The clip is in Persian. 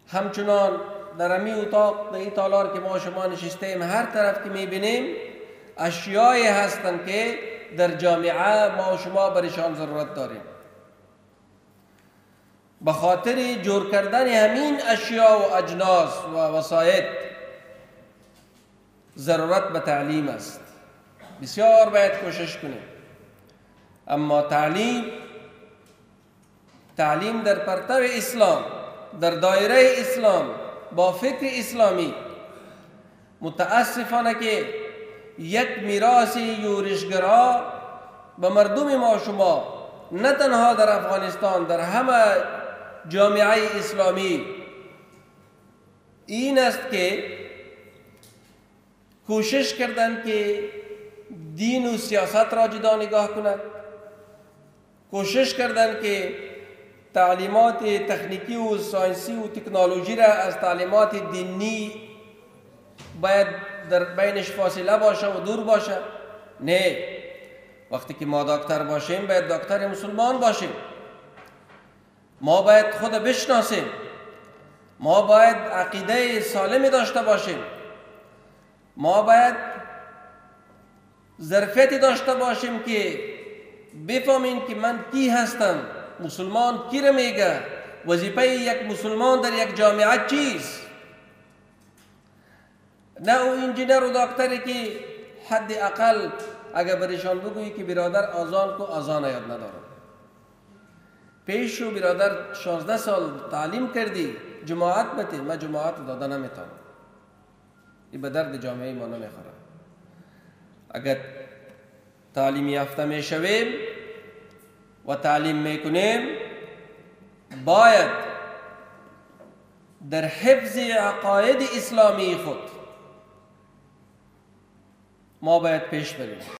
همچنان در امی اتاق، در این تالار که ما شما نشستیم، هر طرف که میبینیم اشیایی هستند که در جامعه ما شما برشان ضرورت داریم. به خاطر جور کردن همین اشیا و اجناس و وسایط ضرورت به تعلیم است. بسیار باید کوشش کنیم. اما تعلیم در پرتو اسلام، در دایره اسلام، با فکر اسلامی، متاسفانه که یک میراث یورشگرا به مردم ما شما، نه تنها در افغانستان، در همه جامعه اسلامی این است که کوشش کردند که دین و سیاست را جدا نگاه کند. کوشش کردند که تعلیمات تکنیکی و ساینسی و تکنولوژی را از تعلیمات دینی باید در بینش فاصله باشه و دور باشه. نه، وقتی که ما دکتر باشیم باید دکتر مسلمان باشیم. ما باید خود بشناسیم. ما باید عقیده سالمی داشته باشیم. ما باید ظرفیتی داشته باشیم که بفهمیم که من کی هستم، مسلمان کی را میگه، وظیفه یک مسلمان در یک جامعه چیست. نه او انجینر و دکتری که حد اقل اگر برشان بگویی که برادر آزان کو، آزان یاد ندارم. پیشو برادر 16 سال تعلیم کردی، جماعت بده، من جماعت داده نمیتونم. این به درد جامعه ما نمیخوره. اگر تعلیم یافته میشویم و تعلیم میکنیم، باید در حفظ عقاید اسلامی خود ما باید پیش بریم.